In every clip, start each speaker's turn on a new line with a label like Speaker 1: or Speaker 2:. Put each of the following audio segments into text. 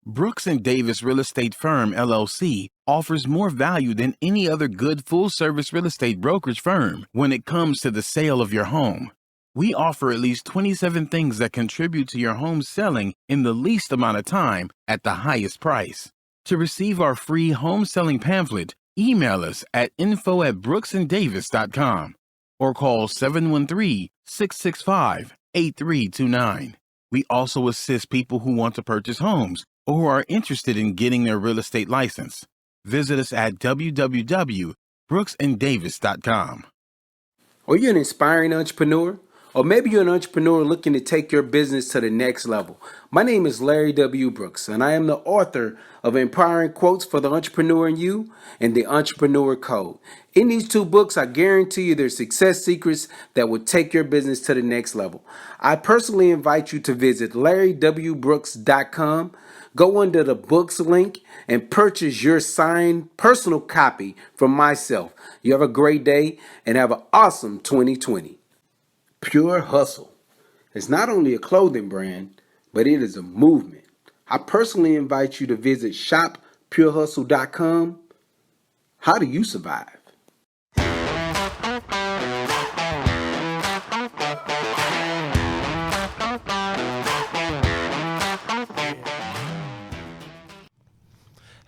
Speaker 1: Brooks and Davis Real Estate Firm, LLC, offers more value than any other good full-service real estate brokerage firm when it comes to the sale of your home. We offer at least 27 things that contribute to your home selling in the least amount of time at the highest price. To receive our free home selling pamphlet, email us at info@brooksanddavis.com or call 713-665-8329. We also assist people who want to purchase homes or who are interested in getting their real estate license. Visit us at www.brooksanddavis.com.
Speaker 2: Are you an inspiring entrepreneur? Or maybe you're an entrepreneur looking to take your business to the next level. My name is Larry W. Brooks, and I am the author of Empowering Quotes for the Entrepreneur in You and The Entrepreneur Code. In these two books, I guarantee you there's success secrets that will take your business to the next level. I personally invite you to visit LarryWBrooks.com. Go under the books link and purchase your signed personal copy from myself. You have a great day and have an awesome 2020. Pure Hustle is not only a clothing brand, but it is a movement. I personally invite you to visit shoppurehustle.com. How do you survive?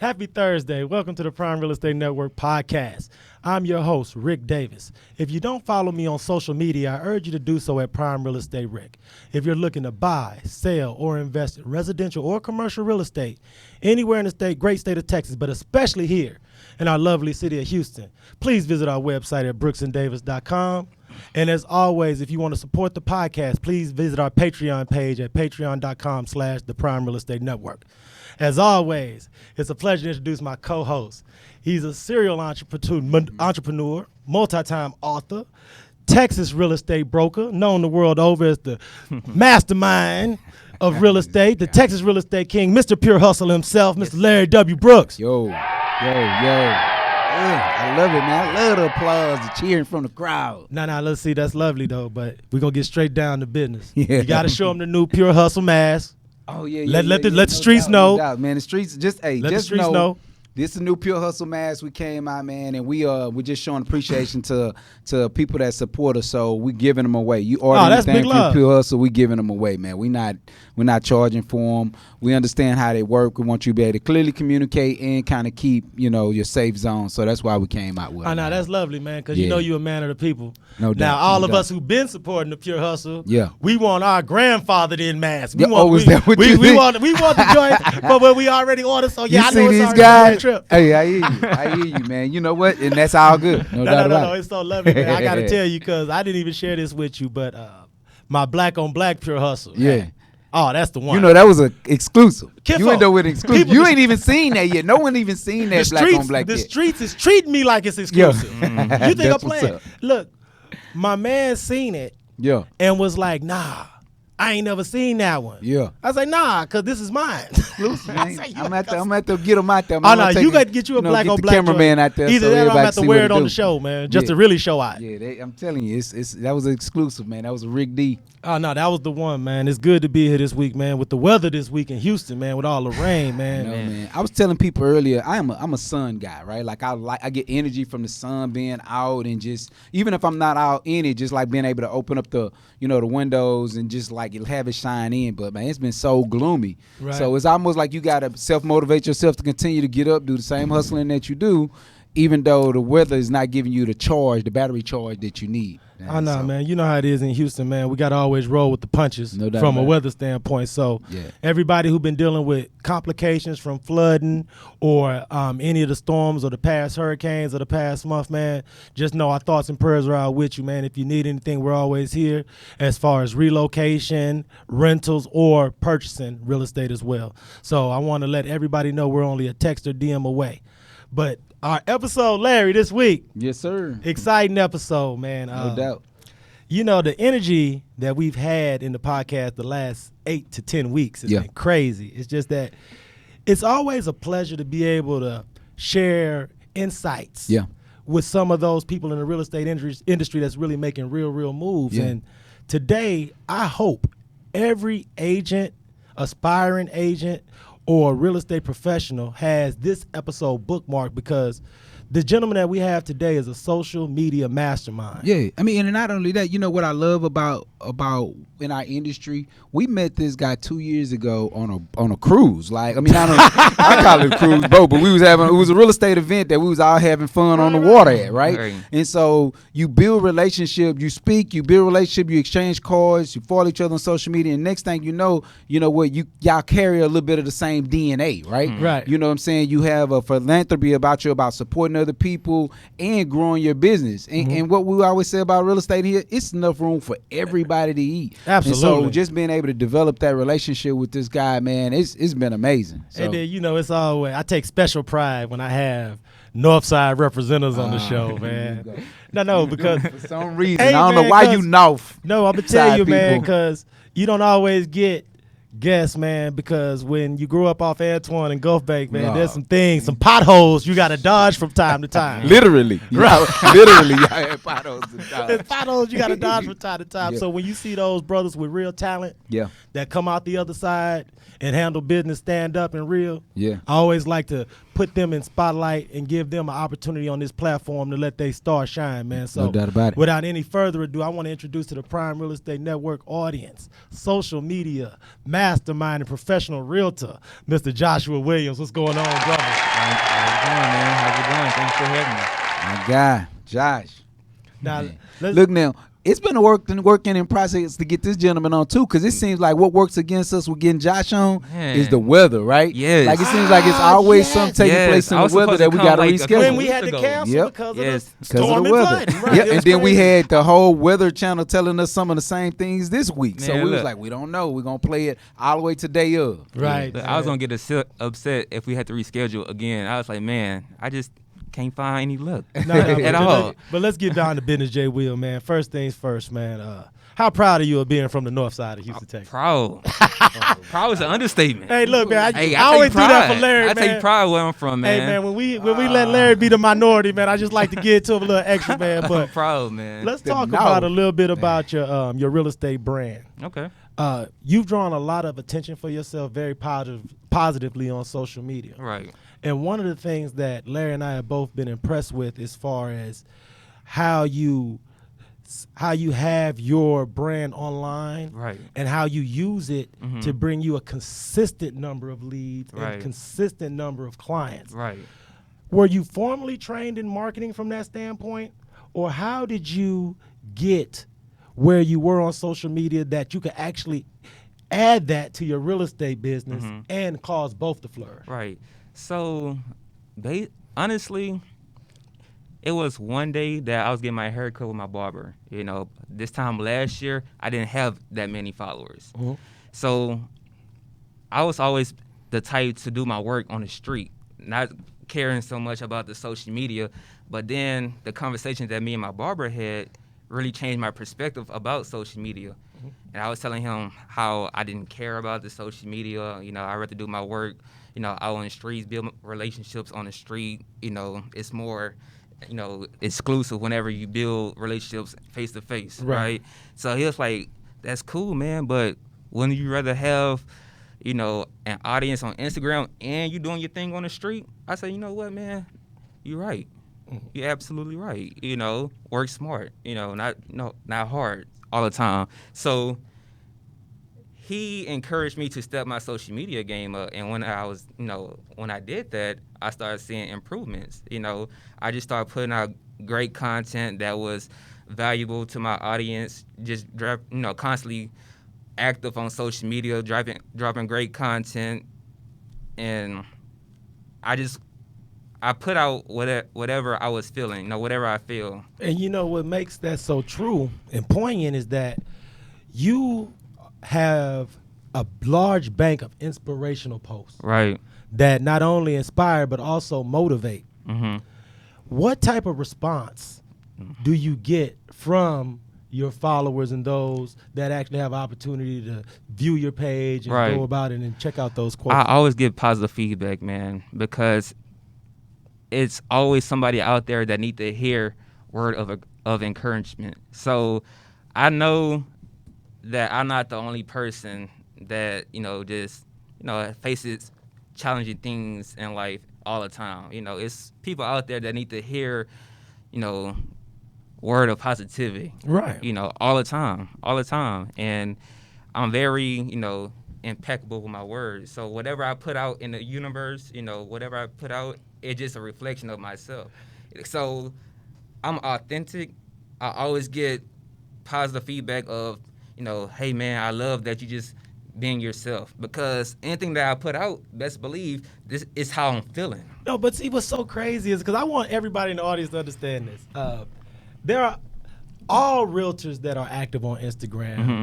Speaker 3: Happy Thursday. Welcome to the Prime Real Estate Network podcast. I'm your host, Rick Davis. If you don't follow me on social media, I urge you to do so at Prime Real Estate Rick. If you're looking to buy, sell, or invest in residential or commercial real estate anywhere in the great state of Texas, but especially here in our lovely city of Houston, please visit our website at brooksanddavis.com. And as always, if you want to support the podcast, please visit our Patreon page at patreon.com/the Prime Real Estate Network. As always, it's a pleasure to introduce my co-host. He's a serial entrepreneur, multi-time author, Texas real estate broker, known the world over as the mastermind of real estate, the Texas real estate king, Mr. Pure Hustle himself, Mr. Larry W. Brooks.
Speaker 4: Yo. I love it, man. I love the applause, the cheering from the crowd.
Speaker 3: Nah, let's see. That's lovely, though, but we're going to get straight down to business.
Speaker 4: Yeah.
Speaker 3: You got to show them the new Pure Hustle mask.
Speaker 4: Oh, yeah.
Speaker 3: Let the streets know.
Speaker 4: No doubt, man. The streets, just know. This is a new Pure Hustle mask. We came out, man, and we're just showing appreciation to people that support us. So we giving them away. You order anything from Pure Hustle, we giving them away, man. We're not charging for them. We understand how they work. We want you to be able to clearly communicate and kind of keep your safe zone. So that's why we came out with it.
Speaker 3: I know that's lovely, man, because you know you're a man of the people.
Speaker 4: No doubt.
Speaker 3: Now all of us who've been supporting the Pure Hustle,
Speaker 4: yeah,
Speaker 3: we want our grandfather in mask. We
Speaker 4: want the
Speaker 3: joint for what we already ordered. So yeah,
Speaker 4: you
Speaker 3: I know
Speaker 4: see
Speaker 3: it's
Speaker 4: these
Speaker 3: already
Speaker 4: guys.
Speaker 3: A trip.
Speaker 4: Hey, I hear you, man. You know what? And that's all good.
Speaker 3: No, it's so lovely, man. I got to tell you, because I didn't even share this with you, but my black on black Pure Hustle.
Speaker 4: Yeah.
Speaker 3: Man. Oh, that's the one.
Speaker 4: You know, that was an exclusive.
Speaker 3: You
Speaker 4: ain't know what exclusive. You ain't even seen that yet. No one even seen that black on black yet.
Speaker 3: The streets is treating me like it's exclusive.
Speaker 4: Yeah.
Speaker 3: You think I'm playing? Look, my man seen it and was like, nah, I ain't never seen that one.
Speaker 4: Yeah.
Speaker 3: I was like, nah, because this is mine.
Speaker 4: I'm at to get them out there.
Speaker 3: Oh, no, you got to get you a black on black
Speaker 4: cameraman out there.
Speaker 3: Either
Speaker 4: so
Speaker 3: that or I'm going to have to wear it on
Speaker 4: do.
Speaker 3: the show, man, just to really show out.
Speaker 4: Yeah, I'm telling you, that was an exclusive, man. That was a Rick D.
Speaker 3: Oh, no, that was the one, man. It's good to be here this week, man, with the weather this week in Houston, man, with all the rain, man.
Speaker 4: Man. I was telling people earlier, I'm a sun guy, right? Like I get energy from the sun being out, and just even if I'm not out in it, just like being able to open up the the windows and just like have it shine in. But man, it's been so gloomy.
Speaker 3: Right.
Speaker 4: So it's almost like you gotta self-motivate yourself to continue to get up, do the same hustling that you do, even though the weather is not giving you the battery charge that you need.
Speaker 3: I know, man. You know how it is in Houston, man. We got to always roll with the punches from a weather standpoint. So everybody who's been dealing with complications from flooding or any of the storms or the past hurricanes or the past month, man, just know our thoughts and prayers are out with you, man. If you need anything, we're always here as far as relocation, rentals, or purchasing real estate as well. So I want to let everybody know we're only a text or DM away. But our episode, Larry, this week.
Speaker 4: Yes, sir.
Speaker 3: Exciting episode, man.
Speaker 4: No doubt.
Speaker 3: The energy that we've had in the podcast the last 8 to 10 weeks has been crazy. It's just that it's always a pleasure to be able to share insights with some of those people in the real estate industry that's really making real moves. And today, I hope every agent, aspiring agent, or a real estate professional has this episode bookmarked, because the gentleman that we have today is a social media mastermind.
Speaker 4: Yeah, I mean, and not only that, you know what I love about in our industry, we met this guy 2 years ago on a cruise. Like, I mean, I call it a cruise boat, but it was a real estate event that we was all having fun on the water at, right? And so you build relationship, you speak, you build relationship, you exchange cards, you follow each other on social media, and next thing you know what, y'all carry a little bit of the same DNA, right?
Speaker 3: Right.
Speaker 4: You know what I'm saying? You have a philanthropy about supporting other people and growing your business. And what we always say about real estate here, it's enough room for everybody to eat.
Speaker 3: Absolutely.
Speaker 4: And so just being able to develop that relationship with this guy, man, it's been amazing. So.
Speaker 3: And then, it's always, I take special pride when I have Northside representatives on the show, man. No, because
Speaker 4: for some reason, I don't know why you North.
Speaker 3: No, I'm going to tell you, man, because you don't always get guess, man, because when you grew up off Antoine and Gulf Bank, man, there's some potholes you got to dodge from time to time.
Speaker 4: Literally.
Speaker 3: Right.
Speaker 4: Literally, I had potholes to dodge.
Speaker 3: There's potholes you got to dodge from time to time. Yeah. So when you see those brothers with real talent that come out the other side and handle business stand up and real, I always like to put them in spotlight and give them an opportunity on this platform to let their star shine, man. So
Speaker 4: no doubt about it.
Speaker 3: Without any further ado, I want to introduce to the Prime Real Estate Network audience, social media mastermind and professional realtor, Mr. Joshua Williams. What's going on, brother?
Speaker 5: How's it going, man? How's it going? Thanks for having
Speaker 4: me. My guy, Josh.
Speaker 3: Now,
Speaker 4: look now. It's been a working in process to get this gentleman on too, because it seems like what works against us with getting Josh on is the weather, right?
Speaker 5: Yes.
Speaker 4: Like it seems like it's always something taking place in the weather that we got to reschedule.
Speaker 3: When we had to cancel because of the
Speaker 4: weather.
Speaker 3: Right.
Speaker 4: And then we had the whole weather channel telling us some of the same things this week. Man, so we was like, we don't know. We're going to play it all the way to day of.
Speaker 3: Right.
Speaker 5: I was going to get upset if we had to reschedule again. I was like, man, I just can't find any luck at all.
Speaker 3: But let's get down to business, Jay Will, man. First things first, man. How proud are you of being from the north side of Houston, Texas?
Speaker 5: Proud. Proud is an understatement.
Speaker 3: Hey, look, man. I always do that for Larry, man.
Speaker 5: I take pride where I'm from, man.
Speaker 3: Hey, man, when we let Larry be the minority, man, I just like to give it to him a little extra, man. But
Speaker 5: I'm proud, man.
Speaker 3: Let's talk about a little bit about your real estate brand.
Speaker 5: Okay.
Speaker 3: You've drawn a lot of attention for yourself very positively on social media.
Speaker 5: Right.
Speaker 3: And one of the things that Larry and I have both been impressed with as far as how you have your brand online,
Speaker 5: right,
Speaker 3: and how you use it to bring you a consistent number of leads and consistent number of clients.
Speaker 5: Right.
Speaker 3: Were you formally trained in marketing from that standpoint, or how did you get where you were on social media that you could actually add that to your real estate business and cause both to flourish?
Speaker 5: Right. So, honestly, it was one day that I was getting my hair cut with my barber. This time last year, I didn't have that many followers. So, I was always the type to do my work on the street, not caring so much about the social media. But then the conversations that me and my barber had really changed my perspective about social media. And I was telling him how I didn't care about the social media. I'd rather do my work, out on the streets, build relationships on the street. It's more, exclusive whenever you build relationships face to face, right? So he was like, that's cool, man, but wouldn't you rather have, an audience on Instagram and you doing your thing on the street? I said, you know what, man, you're right. You're absolutely right. Work smart, not hard all the time. So he encouraged me to step my social media game up. And when I did that, I started seeing improvements. I just started putting out great content that was valuable to my audience, just constantly active on social media, dropping great content. And I put out whatever I was feeling, whatever I feel.
Speaker 3: And what makes that so true and poignant is that you have a large bank of inspirational posts.
Speaker 5: Right.
Speaker 3: That not only inspire but also motivate. What type of response do you get from your followers and those that actually have opportunity to view your page and go about it and check out those quotes?
Speaker 5: I always get positive feedback, man, because it's always somebody out there that need to hear word of encouragement. So I know that I'm not the only person that, faces challenging things in life all the time. You know, it's people out there that need to hear, you know, word of positivity.
Speaker 3: Right.
Speaker 5: You know, all the time. And I'm very, you know, impeccable with my words. So whatever I put out in the universe, you know, whatever I put out, it's just a reflection of myself. So I'm authentic. I always get positive feedback of, you know, hey man, I love that you just being yourself, because anything that I put out, best believe this is how I'm feeling.
Speaker 3: No, but see what's so crazy is because I want everybody in the audience to understand this. There are all realtors that are active on Instagram.
Speaker 5: Mm-hmm.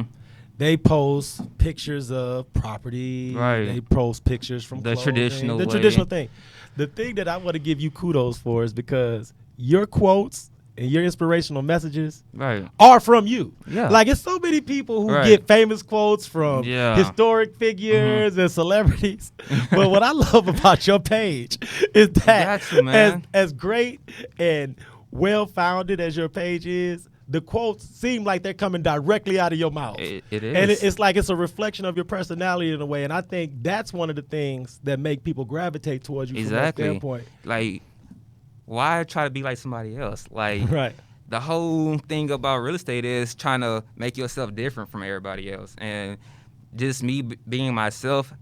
Speaker 3: They post pictures of property.
Speaker 5: Right.
Speaker 3: They post pictures from
Speaker 5: The
Speaker 3: clothing,
Speaker 5: traditional
Speaker 3: the
Speaker 5: way.
Speaker 3: traditional thing. The thing that I want to give you kudos for is because your quotes and your inspirational messages
Speaker 5: Right.
Speaker 3: are from you.
Speaker 5: Yeah.
Speaker 3: Like, it's so many people who
Speaker 5: Right.
Speaker 3: get famous quotes from
Speaker 5: Yeah.
Speaker 3: historic figures and celebrities. But what I love about your page is that
Speaker 5: Got you, man.
Speaker 3: as great and well-founded as your page is, the quotes seem like they're coming directly out of your mouth.
Speaker 5: It is.
Speaker 3: And it's like it's a reflection of your personality in a way. And I think that's one of the things that make people gravitate towards you
Speaker 5: Exactly.
Speaker 3: from that standpoint.
Speaker 5: Like, why try to be like somebody else? Like,
Speaker 3: Right.
Speaker 5: the whole thing about real estate is trying to make yourself different from everybody else. And just me being myself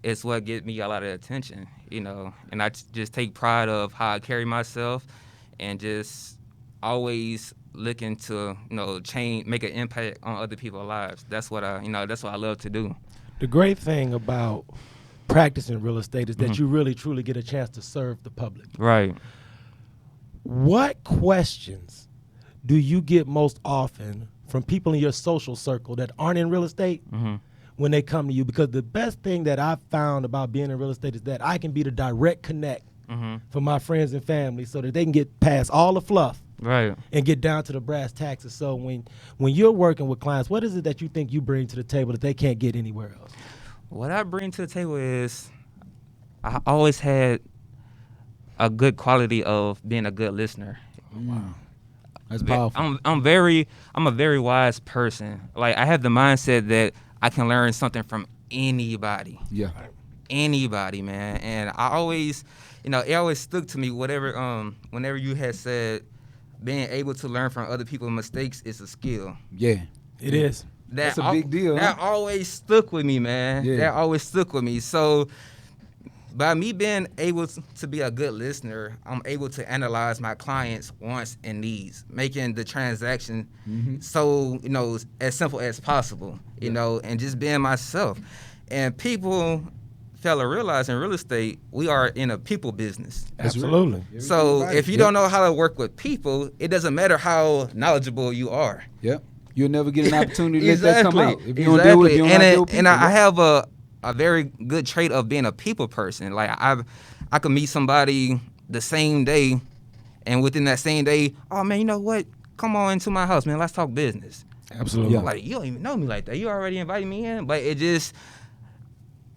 Speaker 5: is what gets me a lot of attention, you know. And I just take pride of how I carry myself and just always looking to, you know, change, make an impact on other people's lives. That's what I love to do.
Speaker 3: The great thing about practicing real estate is that you really, truly get a chance to serve the public.
Speaker 5: Right.
Speaker 3: What questions do you get most often from people in your social circle that aren't in real estate when they come to you? Because the best thing that I've found about being in real estate is that I can be the direct connect for my friends and family so that they can get past all the fluff
Speaker 5: Right.
Speaker 3: and get down to the brass taxes. So when you're working with clients, what is it that you think you bring to the table that they can't get anywhere else?
Speaker 5: What I bring to the table is I always had a good quality of being a good listener.
Speaker 4: Wow. That's powerful.
Speaker 5: I'm a very wise person. Like, I have the mindset that I can learn something from anybody.
Speaker 4: Yeah.
Speaker 5: Anybody, man. And I always, you know, it always stuck to me whenever you had said being able to learn from other people's mistakes is a skill.
Speaker 4: Yeah.
Speaker 3: It is.
Speaker 4: That's a big deal.
Speaker 5: That always stuck with me, man.
Speaker 4: Yeah.
Speaker 5: That always stuck with me. So by me being able to be a good listener, I'm able to analyze my clients' wants and needs, making the transaction so, you know, as simple as possible, you know, and just being myself. And people fail to realize in real estate, we are in a people business.
Speaker 3: Absolutely.
Speaker 5: So if you don't know how to work with people, it doesn't matter how knowledgeable you are.
Speaker 4: Yep. You'll never get an opportunity to let that come out. If you
Speaker 5: Exactly.
Speaker 4: don't deal with, you don't deal with people.
Speaker 5: And I have a very good trait of being a people person. Like, I could meet somebody the same day, and within that same day, oh man, you know what? Come on into my house, man. Let's talk business.
Speaker 3: Absolutely.
Speaker 4: Yeah.
Speaker 5: Like, you don't even know me like that. You already invited me in, but it just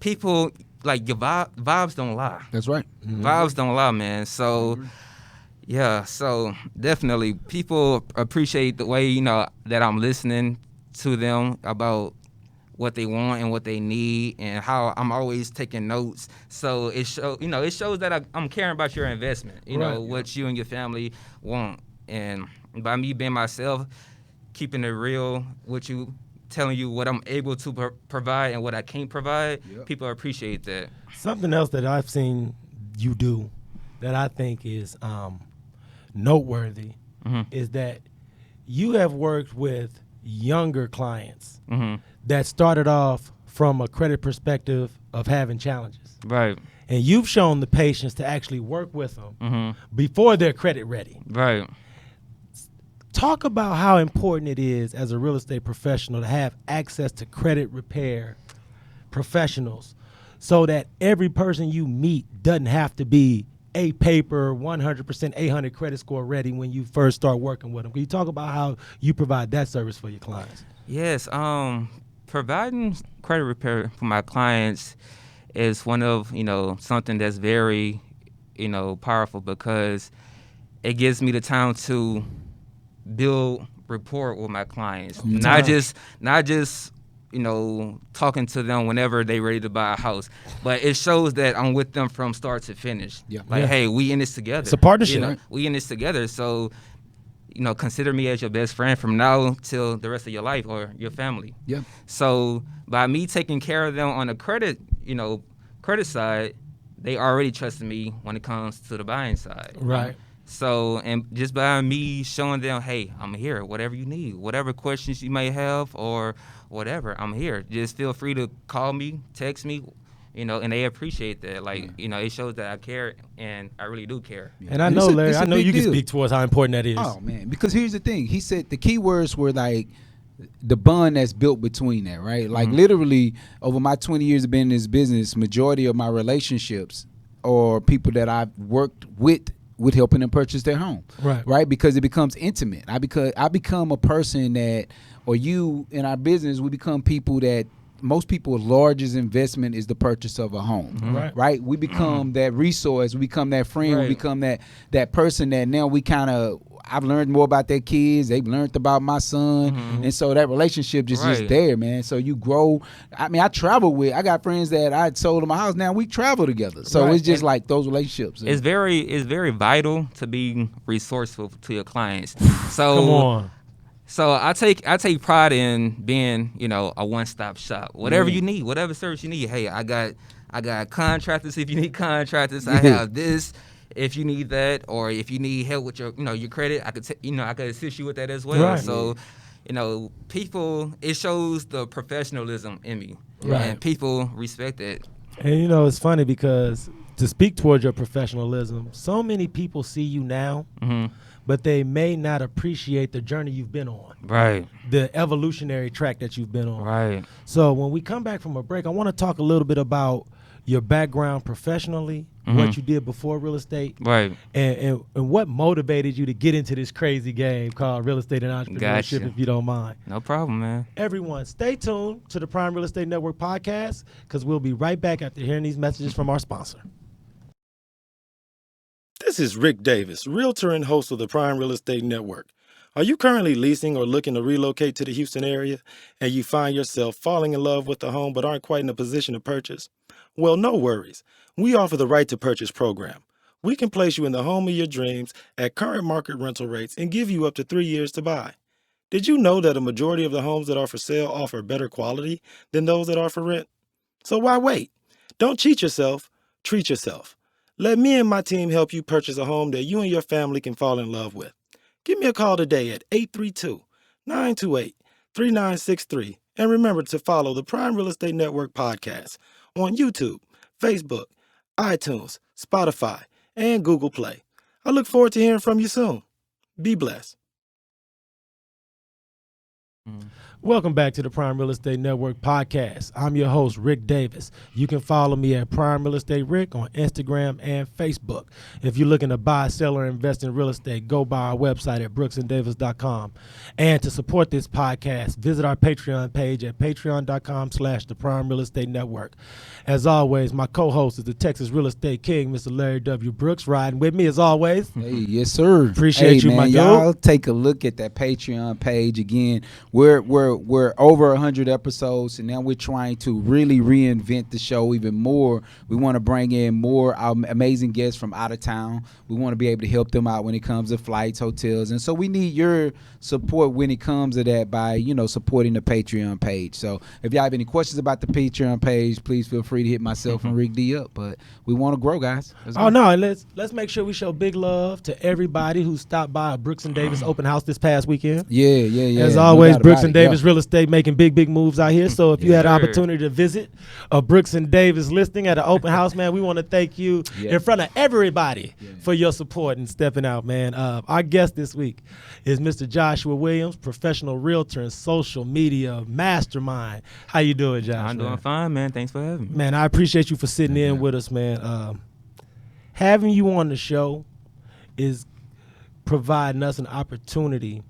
Speaker 5: people like your vibes don't lie.
Speaker 4: That's right.
Speaker 5: Vibes don't lie, man. So. Yeah, so definitely people appreciate the way, you know, that I'm listening to them about what they want and what they need and how I'm always taking notes. So it shows that I'm caring about your investment, you know, what you and your family want. And by me being myself, keeping it real with you, telling you what I'm able to provide and what I can't provide, people appreciate that.
Speaker 3: Something else that I've seen you do that I think is noteworthy is that you have worked with younger clients that started off from a credit perspective of having challenges.
Speaker 5: Right.
Speaker 3: And you've shown the patience to actually work with them before they're credit ready.
Speaker 5: Right.
Speaker 3: Talk about how important it is as a real estate professional to have access to credit repair professionals so that every person you meet doesn't have to be a paper 100% 800 credit score ready when you first start working with them. Can you talk about how you provide that service for your clients?
Speaker 5: Yes, providing credit repair for my clients is one of, you know, something that's very, you know, powerful because it gives me the time to build rapport with my clients. Not just talking to them whenever they ready to buy a house. But it shows that I'm with them from start to finish. Yeah. Like, hey, we in this together.
Speaker 3: It's a partnership.
Speaker 5: Right? We in this together. So, consider me as your best friend from now till the rest of your life or your family.
Speaker 4: Yeah.
Speaker 5: So by me taking care of them on the credit side, they already trusted me when it comes to the buying side.
Speaker 3: Right.
Speaker 5: So, and just by me showing them, hey, I'm here, whatever you need, whatever questions you may have or whatever, I'm here. Just feel free to call me, text me, and they appreciate that. Like, it shows that I care, and I really do care.
Speaker 3: And I know, Larry, I know you can speak towards how important that is.
Speaker 4: Oh, man, because here's the thing. He said the key words were like the bond that's built between that, right? Like literally over my 20 years of being in this business, majority of my relationships or people that I've worked with helping them purchase their home, right? Because it becomes intimate. I become a person that, or you in our business, we become people that most people's largest investment is the purchase of a home, right? We become that resource, we become that friend, we become that person that now we kind of. I've learned more about their kids. They've learned about my son. And so that relationship just is there, man. So you grow. I mean, I got friends that I sold them my house. Now we travel together. So it's just like those relationships.
Speaker 5: It's very vital to be resourceful to your clients. So
Speaker 3: come on.
Speaker 5: So I take pride in being, a one-stop shop. Whatever you need, whatever service you need. Hey, I got contractors if you need contractors. I have this. If you need that, or if you need help with your, your credit, I could assist you with that as well. Right. So, people, it shows the professionalism in me, and people respect it.
Speaker 3: And it's funny because to speak towards your professionalism, so many people see you now, but they may not appreciate the journey you've been on,
Speaker 5: right?
Speaker 3: The evolutionary track that you've been on,
Speaker 5: right?
Speaker 3: So when we come back from a break, I want to talk a little bit about your background professionally, what you did before real estate,
Speaker 5: right,
Speaker 3: and what motivated you to get into this crazy game called real estate and entrepreneurship, if you don't mind.
Speaker 5: No problem, man.
Speaker 3: Everyone, stay tuned to the Prime Real Estate Network podcast, because we'll be right back after hearing these messages from our sponsor.
Speaker 6: This is Rick Davis, realtor and host of the Prime Real Estate Network. Are you currently leasing or looking to relocate to the Houston area, and you find yourself falling in love with the home but aren't quite in a position to purchase? Well, no worries. We offer the Right to Purchase program. We can place you in the home of your dreams at current market rental rates and give you up to 3 years to buy. Did you know that a majority of the homes that are for sale offer better quality than those that are for rent? So why wait? Don't cheat yourself, treat yourself. Let me and my team help you purchase a home that you and your family can fall in love with. Give me a call today at 832-928-3963. And remember to follow the Prime Real Estate Network podcast on YouTube, Facebook, iTunes, Spotify, and Google Play. I look forward to hearing from you soon. Be blessed.
Speaker 3: Welcome back to the Prime Real Estate Network podcast. I'm your host, Rick Davis. You can follow me at Prime Real Estate Rick on Instagram and Facebook. If you're looking to buy, sell, or invest in real estate, go by our website at brooksanddavis.com. And to support this podcast, visit our Patreon page at patreon.com/the Prime Real Estate Network. As always, my co-host is the Texas Real Estate King, Mr. Larry W. Brooks, riding with me as always.
Speaker 4: Hey, yes, sir.
Speaker 3: Appreciate you,
Speaker 4: man,
Speaker 3: my dude.
Speaker 4: Y'all take a look at that Patreon page again. We're over 100 episodes, and now we're trying to really reinvent the show even more. We want to bring in more amazing guests from out of town. We want to be able to help them out when it comes to flights, hotels, and so we need your support when it comes to that by supporting the Patreon page. So if y'all have any questions about the Patreon page, please feel free to hit myself and Rick D up. But we want to grow, guys.
Speaker 3: Let's make sure we show big love to everybody who stopped by a Brooks and Davis open house this past weekend.
Speaker 4: Yeah.
Speaker 3: As always, Brooks and Davis Real Estate making big moves out here. So if you had an opportunity to visit a Brooks and Davis listing at an open house, man, we want to thank you in front of everybody for your support and stepping out, man. Our guest this week is Mr. Joshua Williams, professional realtor and social media mastermind. How you doing, Josh?
Speaker 5: I'm doing fine, man. Thanks for having me.
Speaker 3: Man, I appreciate you for sitting in with us, man. Having you on the show is providing us an opportunity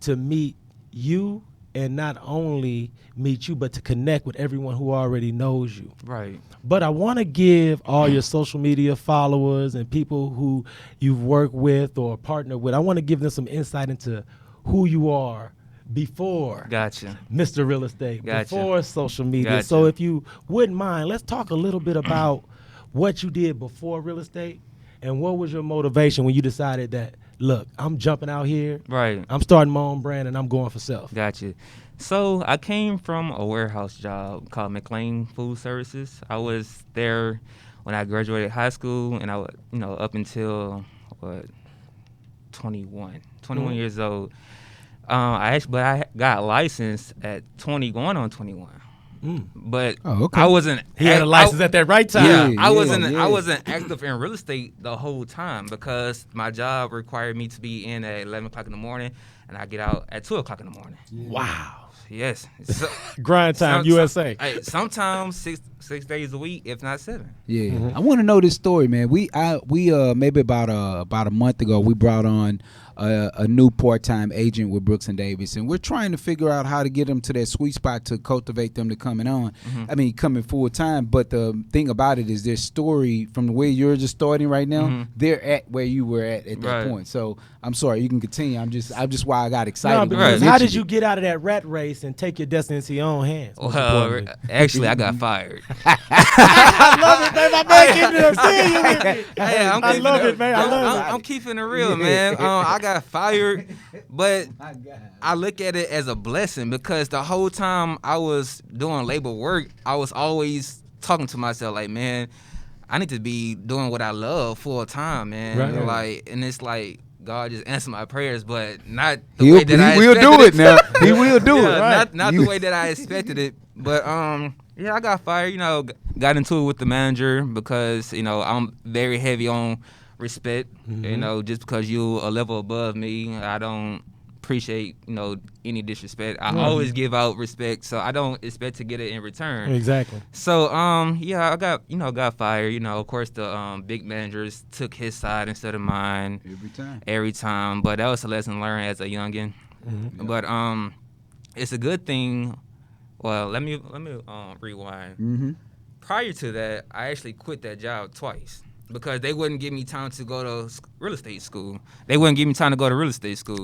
Speaker 3: to meet you, and not only meet you, but to connect with everyone who already knows you.
Speaker 5: Right.
Speaker 3: But I want to give all your social media followers and people who you've worked with or partnered with, I want to give them some insight into who you are before
Speaker 5: Gotcha.
Speaker 3: Mr. Real Estate,
Speaker 5: Gotcha.
Speaker 3: before social media.
Speaker 5: Gotcha.
Speaker 3: So if you wouldn't mind, let's talk a little bit about what you did before real estate and what was your motivation when you decided that, look, I'm jumping out here,
Speaker 5: Right.
Speaker 3: I'm starting my own brand, and I'm going for self.
Speaker 5: Gotcha. So I came from a warehouse job called McLean Food Services. I was there when I graduated high school, and I was, up until 21 years old. I got licensed at 20, going on 21. But I wasn't.
Speaker 3: He had a license at that right time.
Speaker 5: I wasn't active in real estate the whole time because my job required me to be in at 11 o'clock in the morning, and I get out at 2 o'clock in the morning.
Speaker 3: Wow.
Speaker 5: Yes. So,
Speaker 3: grind time, USA.
Speaker 5: Sometimes six days a week, if not 7.
Speaker 4: Yeah. I want to know this story, man. We maybe about a month ago, we brought on a new part-time agent with Brooks and Davis, and we're trying to figure out how to get them to that sweet spot to cultivate them to coming on. Coming full time. But the thing about it is their story from the way you're just starting right now, they're at where you were at that point. So I'm sorry, you can continue. I'm just why I got excited.
Speaker 3: No, because how did you get out of that rat race and take your destiny into your own hands?
Speaker 5: Well, actually, I got fired.
Speaker 3: I love it, man. My man keeping it serious.
Speaker 5: Hey,
Speaker 3: I love it, man.
Speaker 5: I'm keeping it real, man. I got fired, but I look at it as a blessing because the whole time I was doing labor work, I was always talking to myself like, man, I need to be doing what I love full time, man.
Speaker 3: Right.
Speaker 5: And it's like God just answered my prayers, but not the way that I expected
Speaker 4: it. He will do it now. He will do it.
Speaker 5: Right. Not the way that I expected it, but I got fired. Got into it with the manager because I'm very heavy on respect. Just because you a level above me, I don't appreciate any disrespect. I always give out respect, so I don't expect to get it in return.
Speaker 3: Exactly.
Speaker 5: So I got fired. Of course the big managers took his side instead of mine every time. But that was a lesson learned as a youngin. But it's a good thing. Well, let me rewind. Prior to that, I actually quit that job twice because they wouldn't give me time to go to real estate school.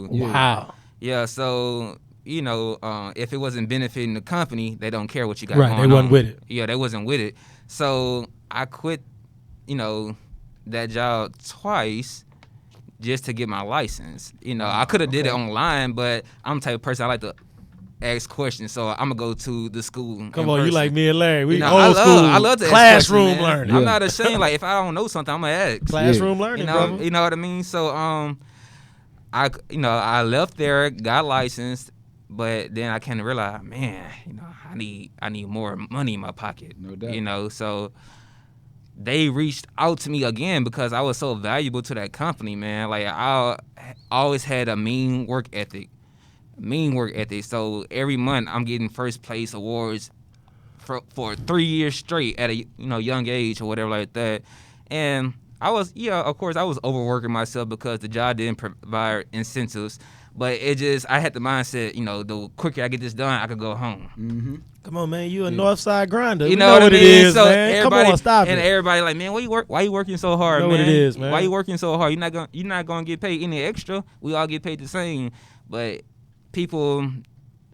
Speaker 3: Wow.
Speaker 5: Yeah, so, if it wasn't benefiting the company, they don't care what you got going on.
Speaker 3: Right, they wasn't with it.
Speaker 5: Yeah, they wasn't with it. So I quit, that job twice just to get my license. I could have did it online, but I'm the type of person I like to ask questions, so I'm gonna go to the school.
Speaker 3: Come on, you like me and Larry. We old
Speaker 5: I
Speaker 3: school.
Speaker 5: love to
Speaker 3: classroom learning.
Speaker 5: I'm not ashamed. Like if I don't know something, I'm gonna ask.
Speaker 3: Classroom learning, brother.
Speaker 5: You know what I mean? So I left there, got licensed, but then I kind of realized, man, I need more money in my pocket.
Speaker 4: No doubt.
Speaker 5: So they reached out to me again because I was so valuable to that company, man. Like I always had a mean work ethic. So every month I'm getting first place awards for 3 years straight at a young age or whatever like that. And I was overworking myself because the job didn't provide incentives. But I had the mindset, the quicker I get this done, I could go home.
Speaker 3: Come on, man, you a Northside grinder.
Speaker 5: You know what it is,
Speaker 3: so man. Come on, stop it.
Speaker 5: And everybody like, man, why you working so hard,
Speaker 3: man?
Speaker 5: What
Speaker 3: it is, man.
Speaker 5: Why you working so hard? You're not gonna get paid any extra. We all get paid the same. But people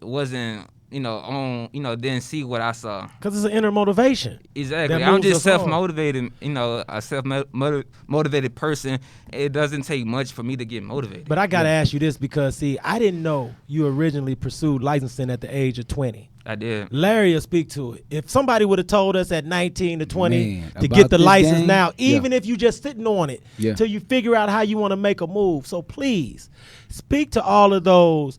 Speaker 5: wasn't, didn't see what I saw.
Speaker 3: Because it's an inner motivation.
Speaker 5: Exactly. I'm just self-motivated, a self-motivated person. It doesn't take much for me to get motivated.
Speaker 3: But I got to ask you this because, see, I didn't know you originally pursued licensing at the age of 20.
Speaker 5: I did.
Speaker 3: Larry will speak to it. If somebody would have told us at 19 to 20 to get the license now, even if you just sitting on it till you figure out how you want to make a move. So please speak to all of those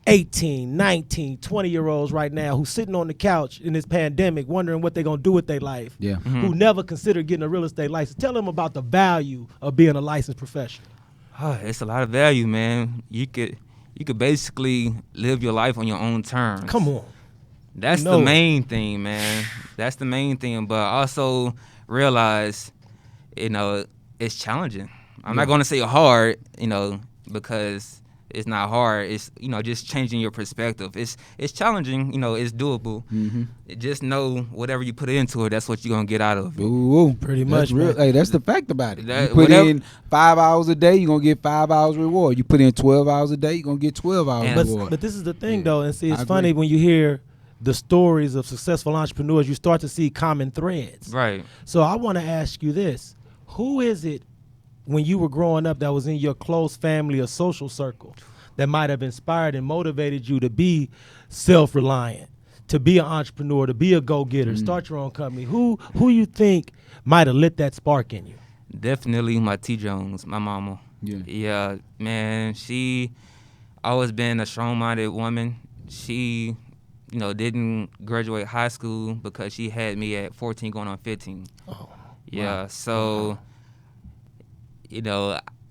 Speaker 3: 18, 19, 20-year-olds right now who's sitting on the couch in this pandemic wondering what they're going to do with their life, who never considered getting a real estate license. Tell them about the value of being a licensed professional.
Speaker 5: It's a lot of value, man. You could basically live your life on your own terms.
Speaker 3: Come on.
Speaker 5: That's the main thing, man. That's the main thing. But also realize, it's challenging. I'm not going to say hard, because it's not hard. It's just changing your perspective. It's challenging. It's doable. Just know whatever you put into it, that's what you're gonna get out of it.
Speaker 4: Ooh,
Speaker 3: pretty much.
Speaker 4: Real. Hey, that's the fact about it. You put in 5 hours a day, you're gonna get 5 hours reward. You put in 12 hours a day, you're gonna get 12 hours reward.
Speaker 3: But this is the thing, though, and see, it's funny when you hear the stories of successful entrepreneurs, you start to see common threads.
Speaker 5: Right.
Speaker 3: So I want to ask you this: who is it, when you were growing up, that was in your close family or social circle that might have inspired and motivated you to be self-reliant, to be an entrepreneur, to be a go-getter, start your own company? Who you think might have lit that spark in you?
Speaker 5: Definitely my T. Jones, my mama. Yeah, man. She always been a strong-minded woman. She, didn't graduate high school because she had me at 14 going on 15.
Speaker 3: Oh,
Speaker 5: yeah.
Speaker 3: wow.
Speaker 5: So,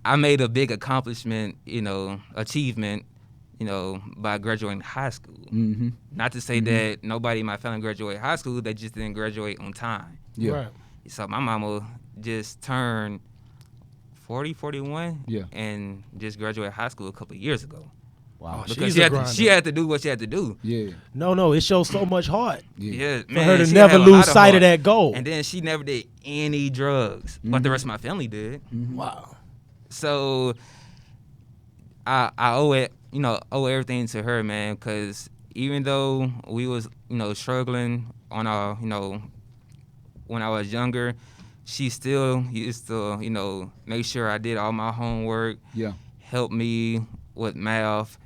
Speaker 5: I made a big accomplishment, achievement, by graduating high school. Not to say that nobody in my family graduated high school, they just didn't graduate on time.
Speaker 4: Yeah.
Speaker 3: Right.
Speaker 5: So my mama just turned 40, 41, and just graduated high school a couple of years ago.
Speaker 4: Wow.
Speaker 5: Because she had to do what she had to do.
Speaker 4: Yeah.
Speaker 3: No, it shows so much heart.
Speaker 5: Yeah,
Speaker 3: For
Speaker 5: man,
Speaker 3: her to
Speaker 5: she
Speaker 3: never
Speaker 5: had a
Speaker 3: lose
Speaker 5: lot of
Speaker 3: sight of
Speaker 5: heart.
Speaker 3: that goal.
Speaker 5: And then she never did any drugs, but the rest of my family did.
Speaker 3: Wow.
Speaker 5: So I owe it, owe everything to her, man, because even though we was, struggling on our, when I was younger, she still used to, make sure I did all my homework.
Speaker 4: Yeah.
Speaker 5: Help me with math,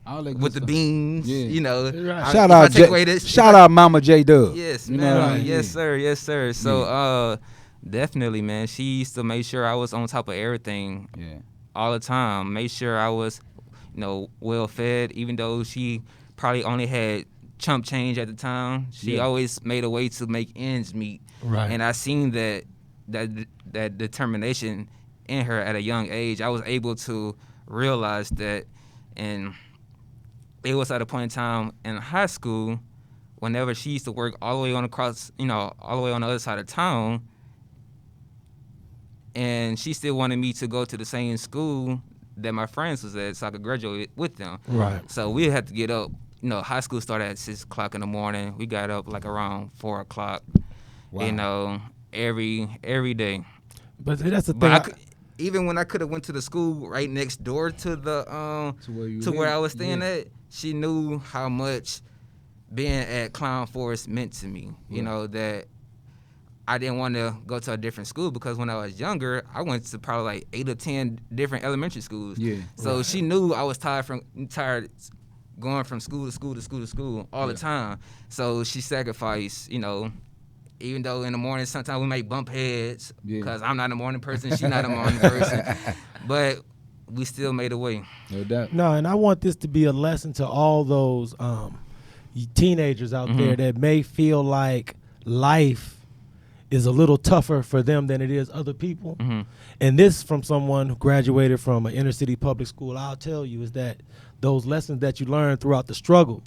Speaker 4: All that
Speaker 5: with the
Speaker 4: stuff.
Speaker 5: beans,
Speaker 3: Right.
Speaker 4: Shout out Mama J Dub.
Speaker 5: Yes,
Speaker 4: You
Speaker 5: man.
Speaker 4: know what I mean?
Speaker 5: Yes, sir. So definitely, man, she used to make sure I was on top of everything all the time. Make sure I was, well fed, even though she probably only had chump change at the time. She always made a way to make ends meet.
Speaker 3: Right.
Speaker 5: And I seen that determination in her at a young age. I was able to realize that, and it was at a point in time in high school, whenever she used to work all the way on all the way on the other side of town, and she still wanted me to go to the same school that my friends was at so I could graduate with them.
Speaker 3: Right.
Speaker 5: So we had to get up. High school started at 6 o'clock in the morning. We got up like around 4 o'clock, every day.
Speaker 3: But that's the thing.
Speaker 5: Even when I could have went to the school right next door to the to where I was staying at, she knew how much being at Clown Forest meant to me. That I didn't want to go to a different school because when I was younger, I went to probably like 8 or 10 different elementary schools. Yeah. So she knew I was tired going from school to school to school to school all the time. So she sacrificed, even though in the morning sometimes we might bump heads because I'm not a morning person, she's not a morning person. But we still made a way.
Speaker 4: No doubt.
Speaker 3: No, and I want this to be a lesson to all those teenagers out there that may feel like life is a little tougher for them than it is other people. And this from someone who graduated from an inner city public school, I'll tell you, is that those lessons that you learn throughout the struggle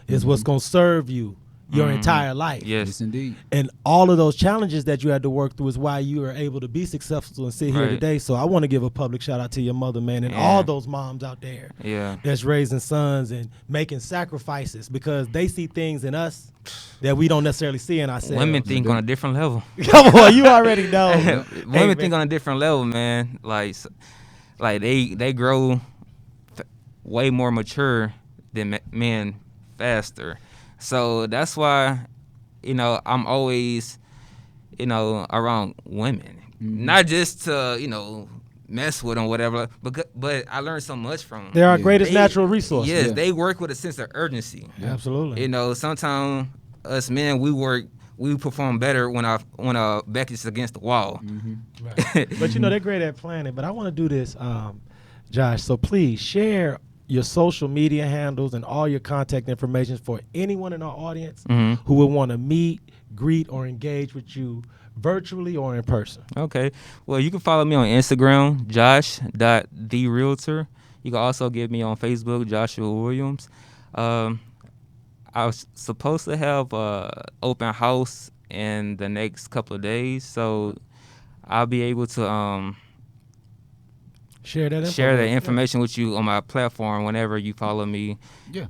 Speaker 3: is what's going to serve you your entire life.
Speaker 5: Yes,
Speaker 4: indeed.
Speaker 3: And all of those challenges that you had to work through is why you are able to be successful and sit here today. So I want to give a public shout out to your mother, man, and all those moms out there that's raising sons and making sacrifices because they see things in us that we don't necessarily see in ourselves.
Speaker 5: Women think on a different level.
Speaker 3: Come on, you already know.
Speaker 5: Women think on a different level, man. Like they grow way more mature than men faster. So that's why, I'm always, around women. Not just to, mess with them, whatever, but I learned so much from them.
Speaker 3: They're our greatest natural resource.
Speaker 5: Yes, they work with a sense of urgency.
Speaker 3: Yeah. Absolutely.
Speaker 5: Sometimes us men, we perform better when our back is against the wall.
Speaker 3: Right. But they're great at planning. But I want to do this, Josh. So please share your social media handles and all your contact information for anyone in our audience who would want to meet, greet, or engage with you virtually or in person. Okay.
Speaker 5: Well, you can follow me on Instagram, josh.therealtor. You can also get me on Facebook, Joshua Williams. I was supposed to have an open house in the next couple of days, so I'll be able to
Speaker 3: share that
Speaker 5: information with you on my platform whenever you follow me.
Speaker 4: Yeah.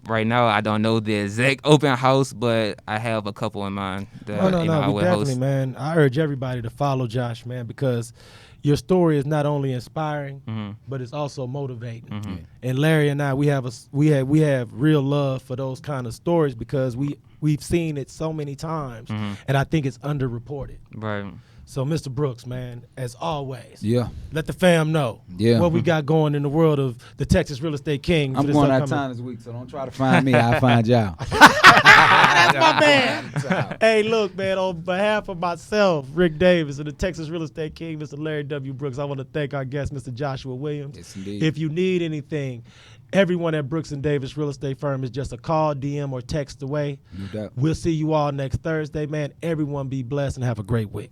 Speaker 5: Right now, I don't know the exact open house, but I have a couple in mind that I
Speaker 3: we
Speaker 5: would
Speaker 3: definitely,
Speaker 5: host.
Speaker 3: man. I urge everybody to follow Josh, man, because your story is not only inspiring, but it's also motivating. And Larry and I, we have real love for those kind of stories because we've seen it so many times, and I think it's underreported.
Speaker 5: Right.
Speaker 3: So, Mr. Brooks, man, as always,
Speaker 4: let
Speaker 3: the fam know what we got going in the world of the Texas Real Estate King.
Speaker 4: I'm going out of town this week, so don't try to find me. I'll find y'all.
Speaker 3: That's my man. Hey, look, man, on behalf of myself, Rick Davis, and the Texas Real Estate King, Mr. Larry W. Brooks, I want to thank our guest, Mr. Joshua Williams.
Speaker 4: Yes, indeed.
Speaker 3: If you need anything, everyone at Brooks & Davis Real Estate Firm is just a call, DM, or text away.
Speaker 4: No doubt.
Speaker 3: We'll see you all next Thursday, man. Everyone be blessed and have a great week.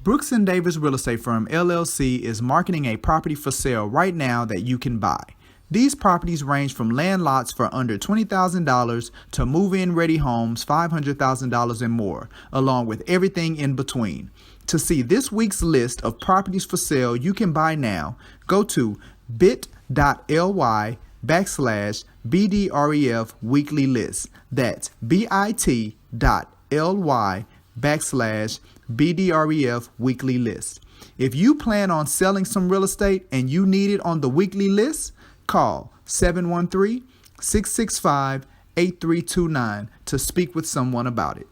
Speaker 7: Brooks & Davis Real Estate Firm, LLC is marketing a property for sale right now that you can buy. These properties range from land lots for under $20,000 to move-in ready homes $500,000 and more, along with everything in between. To see this week's list of properties for sale you can buy now, go to bit.ly/BDREF weekly list. That's bit.ly/BDREF weekly list. If you plan on selling some real estate and you need it on the weekly list, call 713-665-8329 to speak with someone about it.